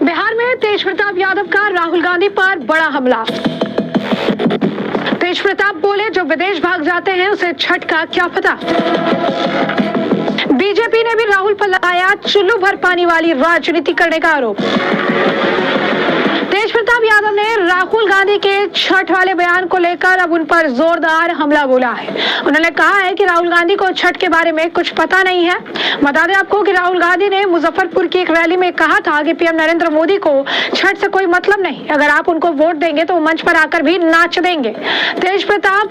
बिहार में तेज प्रताप यादव का राहुल गांधी पर बड़ा हमला। तेज प्रताप बोले जो विदेश भाग जाते हैं उसे छठ का क्या पता। बीजेपी ने भी राहुल पर लगाया चुल्लू भर पानी वाली राजनीति करने का आरोप। तेज प्रताप यादव ने राहुल गांधी के छठ वाले बयान को लेकर अब उन पर जोरदार हमला बोला है। उन्होंने कहा है कि राहुल गांधी को छठ के बारे में कुछ पता नहीं है। बता दें आपको कि राहुल गांधी ने मुजफ्फरपुर की एक रैली में कहा था कि पीएम नरेंद्र मोदी को छठ से कोई मतलब नहीं, अगर आप उनको वोट देंगे तो वो मंच पर आकर भी नाच देंगे। तेज प्रताप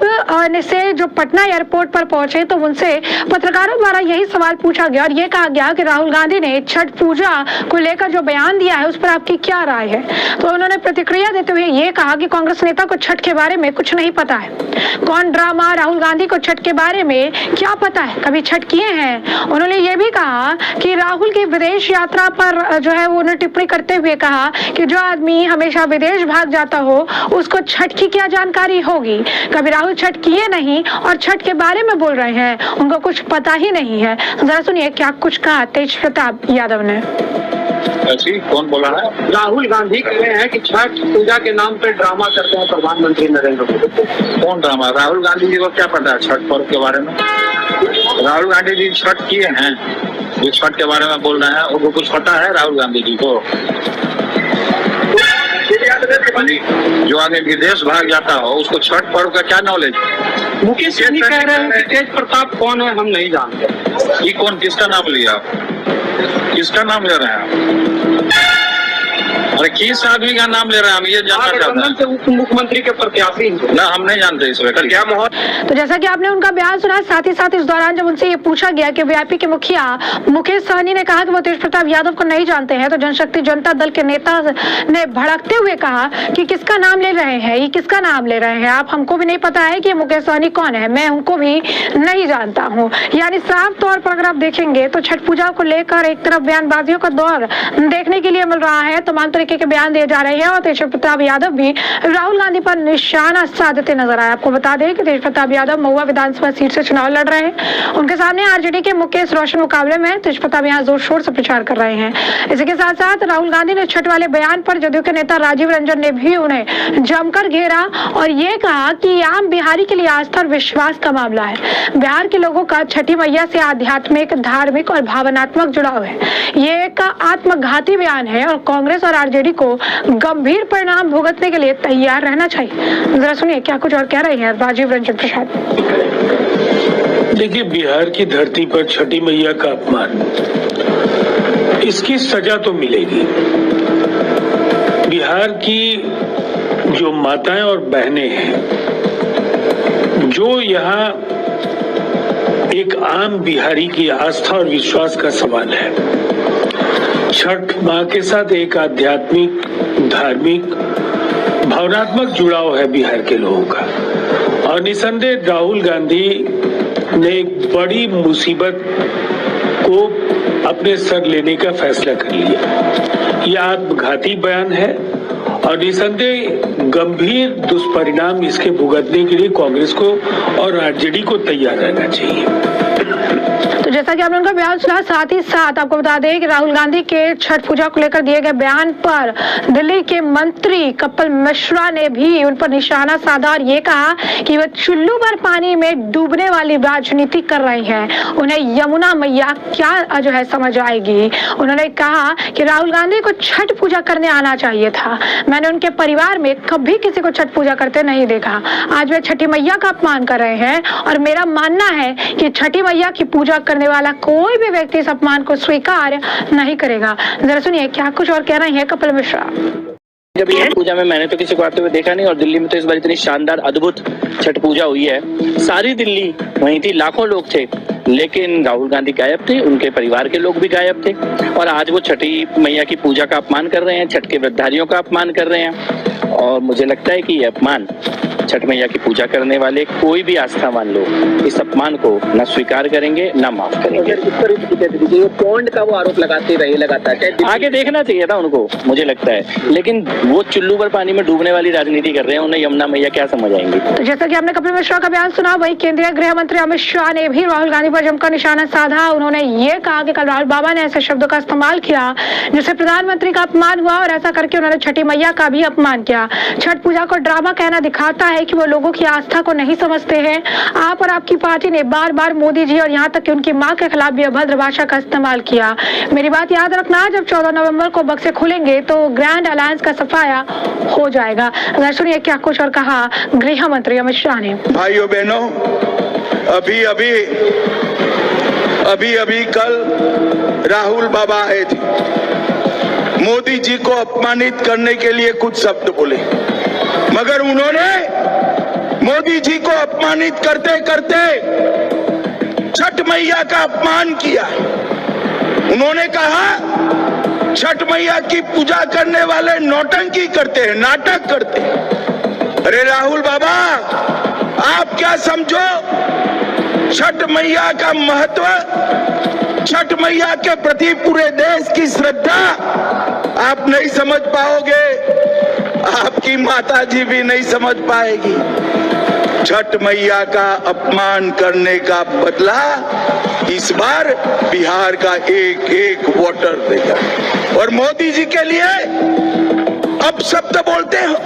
से जो पटना एयरपोर्ट पर पहुंचे तो उनसे पत्रकारों द्वारा यही सवाल पूछा गया और ये कहा गया कि राहुल गांधी ने छठ पूजा को लेकर जो बयान दिया है उस पर आपकी क्या राय है। तो उन्होंने प्रतिक्रिया देते हुए ये कहा कि कांग्रेस नेता को छठ के बारे में कुछ नहीं पता है। कौन ड्रामा, राहुल गांधी को छठ के बारे में क्या पता है, कभी छठ किए हैं। उन्होंने ये भी कहा कि राहुल की विदेश यात्रा पर जो है वो उन्होंने टिप्पणी करते हुए कहा कि जो आदमी हमेशा विदेश भाग जाता हो उसको छठ की क्या जानकारी होगी। कभी राहुल छठ किए नहीं और छठ के बारे में बोल रहे हैं, उनको कुछ पता ही नहीं है। जरा सुनिए क्या कुछ कहा तेज प्रताप यादव ने। कौन बोला है? राहुल गांधी कह रहे हैं कि छठ पूजा के नाम पे ड्रामा करते हैं प्रधानमंत्री नरेंद्र मोदी। कौन ड्रामा? राहुल गांधी जी को क्या पता है छठ पर्व के बारे में? राहुल गांधी जी छठ किए हैं, जो छठ के बारे में बोल रहे हैं उनको कुछ पता है राहुल गांधी जी को? जो आगे विदेश भाग जाता हो उसको छठ पर्व का क्या नॉलेज? मुकेश सहनी कह रहे हैं कि तेज प्रताप कौन है हम नहीं जानते। ये कौन, किसका नाम लिया? किसका नाम ले रहे हैं? अरे किस आदमी का नाम ले रहे हैं हम ये जानना चाहते हैं। उप मुख्यमंत्री के प्रत्याशी ना, हम नहीं जानते इस वक्त क्या माहौल। तो जैसा कि आपने उनका बयान सुना, साथ ही साथ इस दौरान जब उनसे ये पूछा गया कि वीआईपी के मुखिया मुकेश सहनी ने कहा कि वो तेज प्रताप यादव को नहीं जानते हैं, तो जनशक्ति जनता दल के नेता ने भड़कते हुए कहा कि किसका नाम ले रहे हैं, ये किसका नाम ले रहे हैं आप? हमको भी नहीं पता है कि मुकेश सहनी कौन है, मैं उनको भी नहीं जानता हूँ। यानी साफ तौर पर अगर आप देखेंगे तो छठ पूजा को लेकर एक तरफ बयानबाजियों का दौर देखने के लिए मिल रहा है, तमाम तरीके के बयान दिए जा रहे हैं और तेज प्रताप यादव भी राहुल गांधी पर निशाना साधते नजर आए। आपको बता दें कि तेज प्रताप यादव महुआ विधानसभा सीट से चुनाव लड़ रहे हैं। उनके सामने आरजेडी के मुकेश रोशन मुकाबले में तेज प्रताप यहाँ जोर शोर से प्रचार कर रहे हैं। इसी के साथ साथ राहुल गांधी ने छठ वाले बयान पर जदयू के नेता राजीव रंजन ने भी उन्हें जमकर घेरा और ये कहा कि आम बिहारी के लिए आस्था और विश्वास का मामला है। बिहार के लोगों का छठी मैया से आध्यात्मिक, धार्मिक और भावनात्मक जुड़ाव है। ये एक आत्मघाती बयान है और कांग्रेस और आरजेडी को गंभीर परिणाम भुगतने के लिए तैयार रहना चाहिए। जरा सुनिए क्या कुछ और कह रहे हैं राजीव रंजन प्रसाद। देखिए, बिहार की धरती पर छठी मैया का अपमान, इसकी सजा तो मिलेगी। बिहार की जो माताएं और बहनें हैं, जो यहाँ एक आम बिहारी की आस्था और विश्वास का सवाल है, छठ माँ के साथ एक आध्यात्मिक, धार्मिक, भावनात्मक जुड़ाव है बिहार के लोगों का। और निसंदेह राहुल गांधी ने एक बड़ी मुसीबत को अपने सर लेने का फैसला कर लिया। यह आत्मघाती बयान है और निसंदेह गंभीर दुष्परिणाम इसके भुगतने के लिए कांग्रेस को और आरजेडी को तैयार रहना चाहिए। तो जैसा कि आपने उनका बयान सुना, साथ ही साथ आपको बता दें कि राहुल गांधी के छठ पूजा को लेकर दिए गए बयान पर दिल्ली के मंत्री कपिल मिश्रा ने भी उन पर निशाना साधा और ये कहा कि वह चुल्लू भर पानी में डूबने वाली राजनीति कर रहे हैं। उन्हें यमुना मैया क्या जो है समझ आएगी। उन्होंने कहा कि राहुल गांधी को छठ पूजा करने आना चाहिए था। मैंने उनके परिवार में कभी किसी को छठ पूजा करते नहीं देखा। आज वे छठी मैया का अपमान कर रहे हैं और मेरा मानना है कि छठी मैया की पूजा करने वाला कोई भी व्यक्ति इस अपमान को स्वीकार नहीं करेगा। जरा सुनिए क्या कुछ और कह रहे हैं कपिल मिश्रा। जब ये पूजा में मैंने तो किसी को आते हुए देखा नहीं और दिल्ली में तो इस बार इतनी शानदार अद्भुत छठ पूजा हुई है। सारी दिल्ली वहीं थी, लाखों लोग थे, लेकिन राहुल गांधी गायब थे, उनके परिवार के लोग भी गायब थे और आज वो छठी मैया की पूजा का अपमान कर रहे हैं, छठ के व्रतधारियों का अपमान कर रहे हैं। और मुझे लगता है कि ये अपमान छठ मैया की पूजा करने वाले कोई भी आस्थावान लोग इस अपमान को न स्वीकार करेंगे न माफ करेंगे। पौंड का वो आरोप लगाते रहे लगातार, आगे देखना चाहिए था उनको, मुझे लगता है, लेकिन वो चुल्लू पर पानी में डूबने वाली राजनीति कर रहे हैं, उन्हें यमुना मैया क्या समझ आएंगी। तो जैसा कि हमने कपिल मिश्रा का बयान सुना, वही केंद्रीय गृह मंत्री अमित शाह ने भी राहुल गांधी पर जमकर निशाना साधा। उन्होंने ये कहा कि कल राहुल बाबा ने ऐसे शब्दों का इस्तेमाल किया जिससे प्रधानमंत्री का अपमान हुआ और ऐसा करके उन्होंने छठी मैया का भी अपमान किया। छठ पूजा को ड्रामा कहना दिखाता है कि वो लोगों की आस्था को नहीं समझते हैं। आप और आपकी पार्टी ने बार बार मोदी जी और यहाँ तक कि उनकी मां के खिलाफ भी अभद्र भाषा का इस्तेमाल किया। मेरी बात याद रखना, जब 14 नवंबर को बक्से खुलेंगे तो ग्रैंड अलायंस का सफाया हो जाएगा। अगर सुनिए क्या कुछ और कहा गृह मंत्री अमित शाह ने। भाइयों बहनों, अभी कल राहुल बाबा आए थे, मोदी जी को अपमानित करने के लिए कुछ शब्द बोले, मगर उन्होंने मोदी जी को अपमानित करते करते छठ मैया का अपमान किया। उन्होंने कहा छठ मैया की पूजा करने वाले नौटंकी करते हैं, नाटक करते हैं। अरे राहुल बाबा, आप क्या समझो छठ मैया का महत्व, छठ मैया के प्रति पूरे देश की श्रद्धा आप नहीं समझ पाओगे, आपकी माता जी भी नहीं समझ पाएगी। छठ मैया का अपमान करने का बदला इस बार बिहार का एक एक वोटर देगा। और मोदी जी के लिए अब शब्द बोलते हो,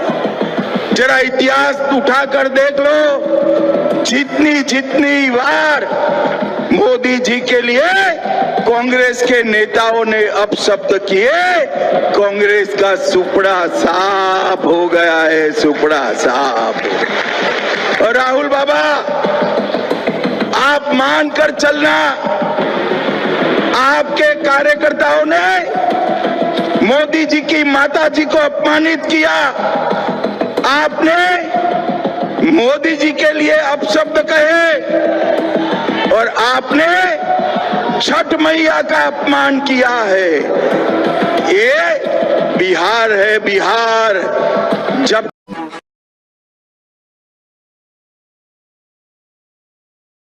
जरा इतिहास उठाकर देख लो, जितनी बार मोदी जी के लिए कांग्रेस के नेताओं ने अपशब्द किए, कांग्रेस का सुपड़ा साफ हो गया है, सुपड़ा साफ। और राहुल बाबा, आप मानकर चलना, आपके कार्यकर्ताओं ने मोदी जी की माता जी को अपमानित किया, आपने मोदी जी के लिए अपशब्द कहे और आपने छठ मैया का अपमान किया है। ये बिहार है, बिहार। जब